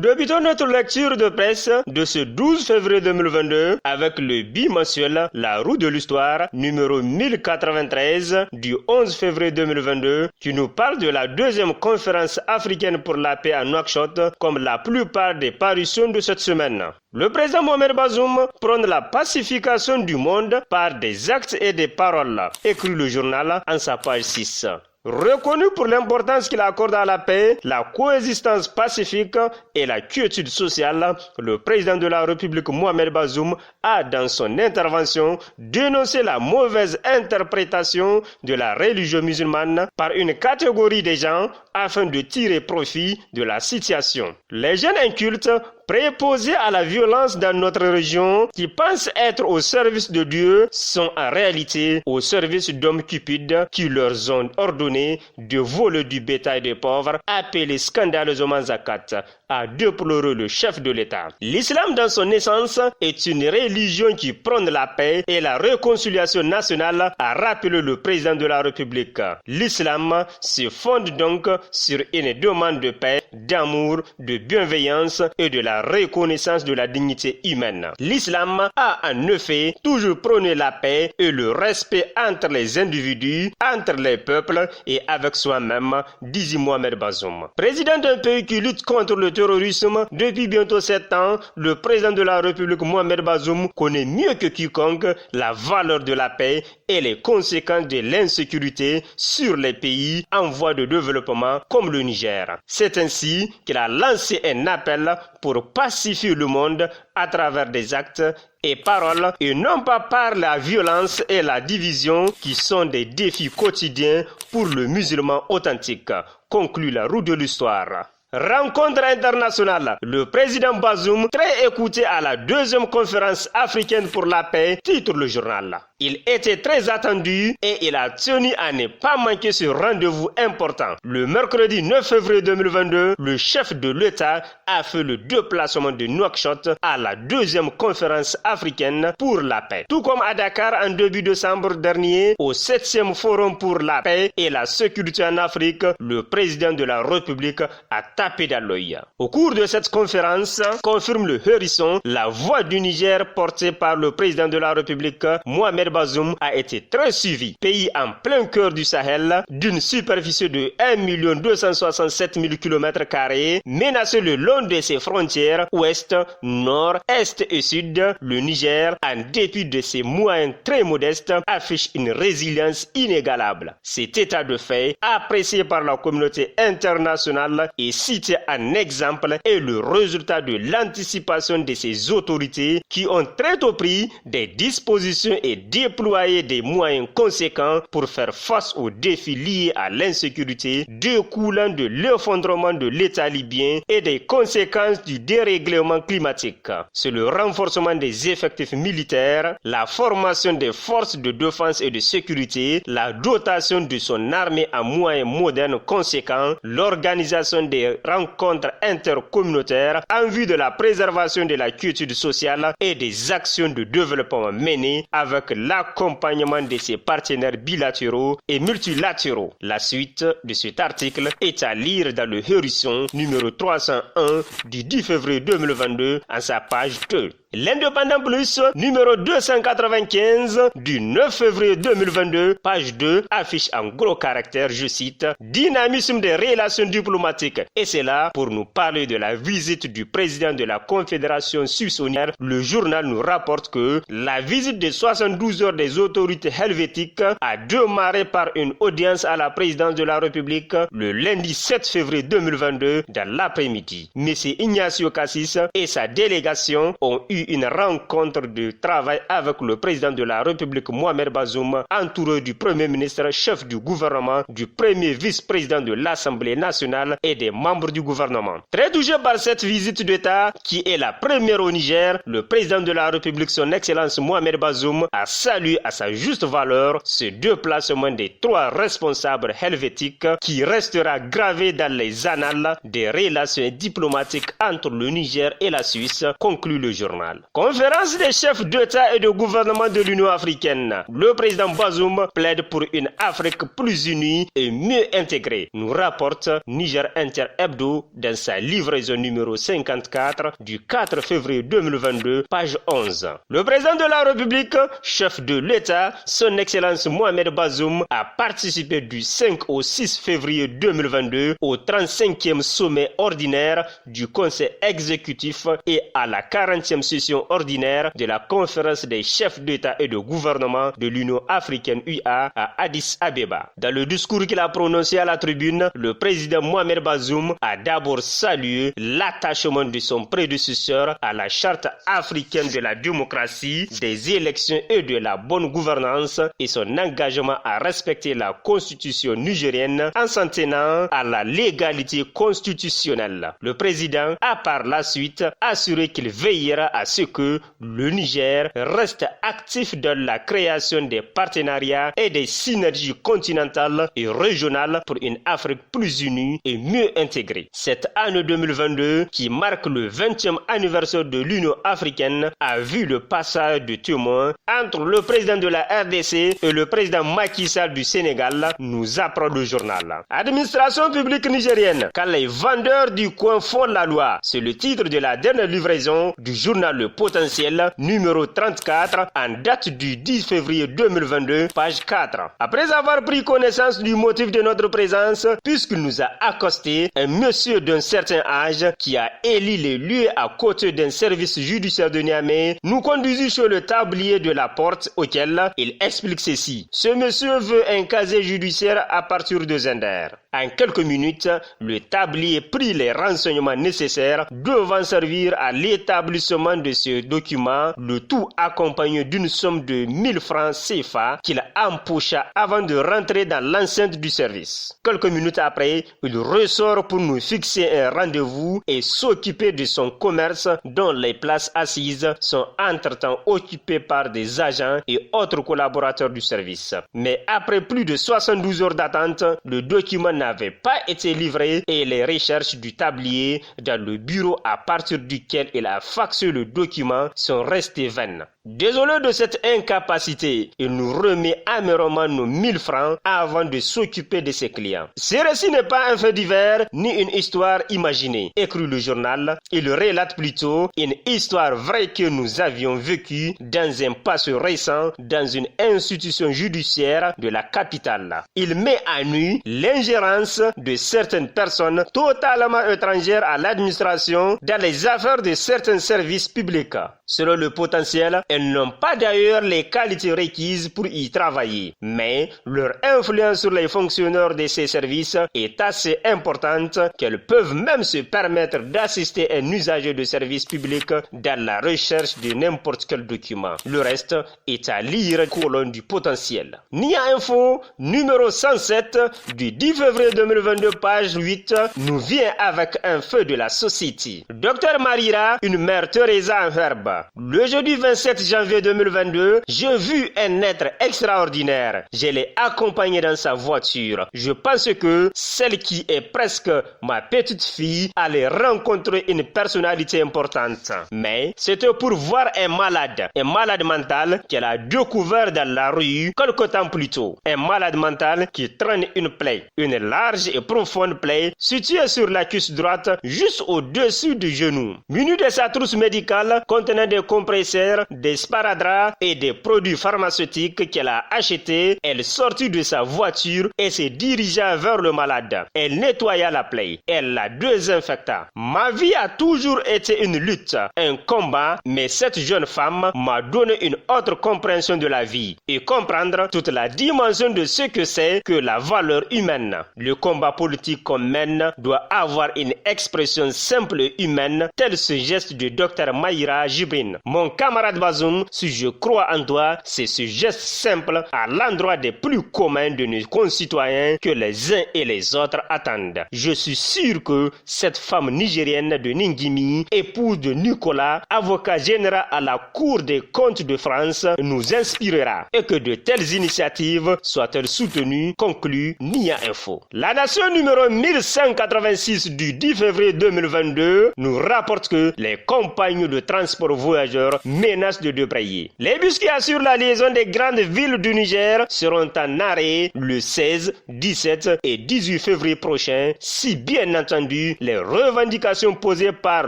débutons notre lecture de presse de ce 12 février 2022 avec le bimensuel La Roue de l'Histoire, numéro 1093 du 11 février 2022, qui nous parle de la deuxième conférence africaine pour la paix à Nouakchott, comme la plupart des parutions de cette semaine. Le président Mohamed Bazoum prône la pacification du monde par des actes et des paroles, écrit le journal en sa page 6. Reconnu pour l'importance qu'il accorde à la paix, la coexistence pacifique et la quiétude sociale, le président de la République Mohamed Bazoum a dans son intervention dénoncé la mauvaise interprétation de la religion musulmane par une catégorie de gens afin de tirer profit de la situation. Les jeunes incultes préposés à la violence dans notre région, qui pensent être au service de Dieu, sont en réalité au service d'hommes cupides qui leur ont ordonné de voler du bétail des pauvres, appelé scandaleusement zakat, a déploré le chef de l'État. L'islam dans son essence est une religion qui prône la paix et la réconciliation nationale, a rappelé le président de la République. L'islam se fonde donc sur une demande de paix, d'amour, de bienveillance et de la reconnaissance de la dignité humaine. L'islam a en effet toujours prôné la paix et le respect entre les individus, entre les peuples et avec soi-même, dit Mohamed Bazoum. Président d'un pays qui lutte contre le terrorisme depuis bientôt 7 ans, le président de la République Mohamed Bazoum connaît mieux que quiconque la valeur de la paix et les conséquences de l'insécurité sur les pays en voie de développement comme le Niger. C'est ainsi qu'il a lancé un appel pour pacifier le monde à travers des actes et paroles et non pas par la violence et la division qui sont des défis quotidiens pour le musulman authentique, conclut La Roue de l'Histoire. Rencontre internationale. Le président Bazoum, très écouté à la deuxième conférence africaine pour la paix, titre le journal. Il était très attendu et il a tenu à ne pas manquer ce rendez-vous important. Le mercredi 9 février 2022, le chef de l'État a fait le déplacement de Nouakchott à la deuxième conférence africaine pour la paix. Tout comme à Dakar en début décembre dernier, au 7e forum pour la paix et la sécurité en Afrique, le président de la République a tapé dans l'œil. Au cours de cette conférence, confirme le Hérisson, la voix du Niger portée par le président de la République, Mohamed Bazoum, a été très suivi. Pays en plein cœur du Sahel, d'une superficie de 1 267 000 km², menacé le long de ses frontières ouest, nord, est et sud, le Niger, en dépit de ses moyens très modestes, affiche une résilience inégalable. Cet état de fait, apprécié par la communauté internationale et cité en exemple, est le résultat de l'anticipation de ses autorités qui ont très tôt pris des dispositions et déployé des moyens conséquents pour faire face aux défis liés à l'insécurité découlant de l'effondrement de l'État libyen et des conséquences du dérèglement climatique. C'est le renforcement des effectifs militaires, la formation des forces de défense et de sécurité, la dotation de son armée en moyens modernes conséquents, l'organisation des rencontres intercommunautaires en vue de la préservation de la quiétude sociale et des actions de développement menées avec l'accompagnement de ses partenaires bilatéraux et multilatéraux. La suite de cet article est à lire dans le Hérisson numéro 301 du 10 février 2022 en sa page 2. L'Indépendant Plus, numéro 295 du 9 février 2022, page 2, affiche en gros caractères, je cite, « Dynamisme des relations diplomatiques ». Et c'est là pour nous parler de la visite du président de la Confédération suisse-Niger. Le journal nous rapporte que la visite de 72 heures des autorités helvétiques a démarré par une audience à la présidence de la République le lundi 7 février 2022 dans l'après-midi. M. Ignacio Cassis et sa délégation ont eu une rencontre de travail avec le président de la République Mohamed Bazoum, entouré du premier ministre, chef du gouvernement, du premier vice-président de l'Assemblée nationale et des membres du gouvernement. Très touché par cette visite d'État, qui est la première au Niger, le président de la République, son Excellence Mohamed Bazoum, a salué à sa juste valeur ce déplacement des 3 responsables helvétiques qui restera gravé dans les annales des relations diplomatiques entre le Niger et la Suisse, conclut le journal. journal. Conférence des chefs d'État et de gouvernement de l'Union africaine. Le président Bazoum plaide pour une Afrique plus unie et mieux intégrée, nous rapporte Niger Inter Hebdo dans sa livraison numéro 54 du 4 février 2022, page 11. Le président de la République, chef de l'État, son Excellence Mohamed Bazoum, a participé du 5 au 6 février 2022 au 35e sommet ordinaire du Conseil exécutif et à la 40e session ordinaire de la conférence des chefs d'État et de gouvernement de l'Union africaine UA à Addis Abeba. Dans le discours qu'il a prononcé à la tribune, le président Mohamed Bazoum a d'abord salué l'attachement de son prédécesseur à la charte africaine de la démocratie, des élections et de la bonne gouvernance et son engagement à respecter la constitution nigérienne en s'en tenant à la légalité constitutionnelle. Le président a par la suite assuré qu'il veillera à ce que le Niger reste actif dans la création des partenariats et des synergies continentales et régionales pour une Afrique plus unie et mieux intégrée. Cette année 2022, qui marque le 20e anniversaire de l'Union africaine, a vu le passage de témoins entre le président de la RDC et le président Macky Sall du Sénégal, nous apprend le journal. Administration publique nigérienne, quand les vendeurs du coin font la loi, c'est le titre de la dernière livraison du journal Le Potentiel, numéro 34, en date du 10 février 2022, page 4. Après avoir pris connaissance du motif de notre présence, puisqu'il nous a accosté un monsieur d'un certain âge qui a élu les lieux à côté d'un service judiciaire de Niamey, nous conduisit sur le tablier de la porte auquel il explique ceci. Ce monsieur veut un casier judiciaire à partir de Zender. En quelques minutes, le tablier prit les renseignements nécessaires devant servir à l'établissement de ce document, le tout accompagné d'une somme de 1000 francs CFA qu'il empocha avant de rentrer dans l'enceinte du service. Quelques minutes après, il ressort pour nous fixer un rendez-vous et s'occuper de son commerce dont les places assises sont entre-temps occupées par des agents et autres collaborateurs du service. Mais après plus de 72 heures d'attente, le document n'avait pas été livré et les recherches du tablier dans le bureau à partir duquel il a faxé le document sont restées vaines. Désolé de cette incapacité, il nous remet amèrement nos 1000 francs avant de s'occuper de ses clients. Ce récit n'est pas un fait divers ni une histoire imaginée, écrit le journal. Il relate plutôt une histoire vraie que nous avions vécue dans un passé récent dans une institution judiciaire de la capitale. Il met à nu l'ingérence de certaines personnes totalement étrangères à l'administration dans les affaires de certains services publics. Selon Le Potentiel, elles n'ont pas d'ailleurs les qualités requises pour y travailler, mais leur influence sur les fonctionnaires de ces services est assez importante qu'elles peuvent même se permettre d'assister un usager de service public dans la recherche de n'importe quel document. Le reste est à lire colonne du Potentiel. Nia Info, numéro 107 du 10 février 2022, page 8, nous vient avec un feu de la société. Dr Marira, une mère Teresa en herbe. Le jeudi 27 janvier 2022, j'ai vu un être extraordinaire. Je l'ai accompagné dans sa voiture. Je pense que celle qui est presque ma petite fille allait rencontrer une personnalité importante. Mais c'était pour voir un malade mental qu'elle a découvert dans la rue quelque temps plus tôt. Un malade mental qui traîne une plaie, une large et profonde plaie située sur la cuisse droite juste au-dessus du genou. Muni de sa trousse médicale contenant des compresseurs, des sparadraps et des produits pharmaceutiques qu'elle a achetés, elle sortit de sa voiture et se dirigea vers le malade. Elle nettoya la plaie, elle la désinfecta. Ma vie a toujours été une lutte, un combat, mais cette jeune femme m'a donné une autre compréhension de la vie et comprendre toute la dimension de ce que c'est que la valeur humaine. Le combat politique qu'on mène doit avoir une expression simple et humaine, tel ce geste de Dr Maïra Jibrine. Mon camarade Bazoum Bazoum, si je crois en toi, c'est ce geste simple à l'endroit des plus communs de nos concitoyens que les uns et les autres attendent. Je suis sûr que cette femme nigérienne de Ningimi, épouse de Nicolas, avocat général à la Cour des comptes de France, nous inspirera et que de telles initiatives soient-elles soutenues, conclut Nia Info. La Nation numéro 1186 du 10 février 2022 nous rapporte que les compagnies de transport voyageurs menacent de débrayer. Les bus qui assurent la liaison des grandes villes du Niger seront en arrêt le 16, 17 et 18 février prochain si bien entendu les revendications posées par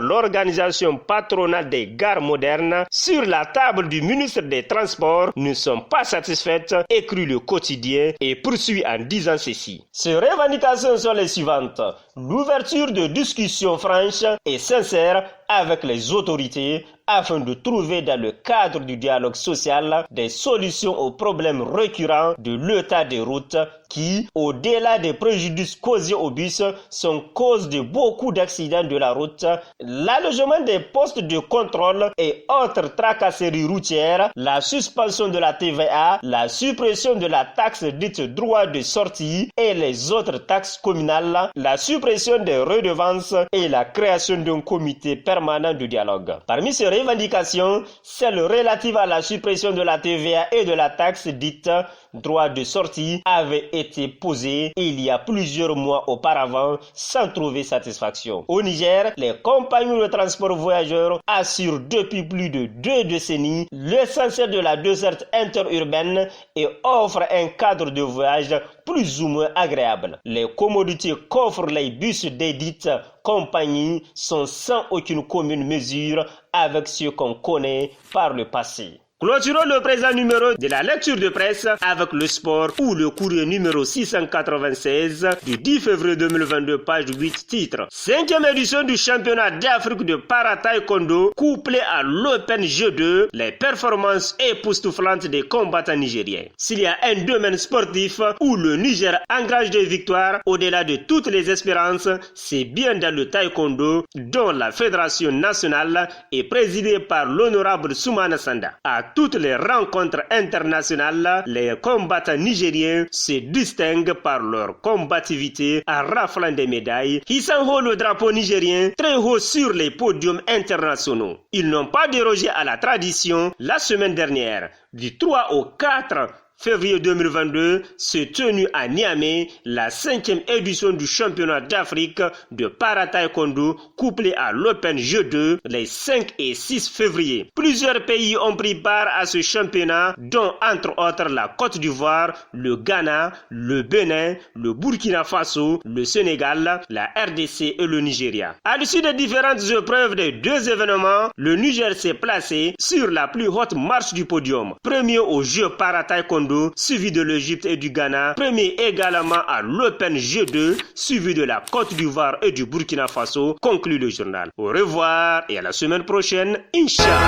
l'organisation patronale des gares modernes sur la table du ministre des Transports ne sont pas satisfaites, écrit le quotidien et poursuit en disant ceci. Ces revendications sont les suivantes. L'ouverture de discussions franches et sincères avec les autorités afin de trouver dans le cadre du dialogue social des solutions aux problèmes récurrents de l'état des routes qui, au-delà des préjudices causés aux bus, sont cause de beaucoup d'accidents de la route, l'allègement des postes de contrôle et autres tracasseries routières, la suspension de la TVA, la suppression de la taxe dite droit de sortie et les autres taxes communales, la suppression des redevances et la création d'un comité permanent de dialogue. Parmi ces revendications, celle relative à la suppression de la TVA et de la taxe dite droit de sortie avait été posée il y a plusieurs mois auparavant sans trouver satisfaction. Au Niger, les compagnies de transport voyageurs assurent depuis plus de 2 décennies l'essentiel de la desserte interurbaine et offrent un cadre de voyage plus ou moins agréable. Les commodités qu'offrent les bus des dites compagnies sont sans aucune commune mesure avec ce qu'on connaît par le passé. Clôturons le présent numéro de la lecture de presse avec le sport ou le courrier numéro 696 du 10 février 2022, page 8, titre. 5e édition du championnat d'Afrique de para-taekwondo couplé à l'Open G2, les performances époustouflantes des combattants nigériens. S'il y a un domaine sportif où le Niger engage des victoires au-delà de toutes les espérances, c'est bien dans le taekwondo dont la fédération nationale est présidée par l'honorable Soumana Sanda. À toutes les rencontres internationales, les combattants nigériens se distinguent par leur combativité en raflant des médailles, hissant haut le drapeau nigérien très haut sur les podiums internationaux. Ils n'ont pas dérogé à la tradition la semaine dernière, du 3 au 4 février 2022, s'est tenue à Niamey la 5e édition du championnat d'Afrique de para-taekwondo couplé à l'Open G2 les 5 et 6 février. Plusieurs pays ont pris part à ce championnat, dont entre autres la Côte d'Ivoire, le Ghana, le Bénin, le Burkina Faso, le Sénégal, la RDC et le Nigeria. À l'issue des différentes épreuves des 2 événements, le Niger s'est placé sur la plus haute marche du podium. Premier aux Jeux para-taekwondo, suivi de l'Égypte et du Ghana, premier également à l'Open G2, suivi de la Côte d'Ivoire et du Burkina Faso, conclut le journal. Au revoir et à la semaine prochaine, Inch'Allah.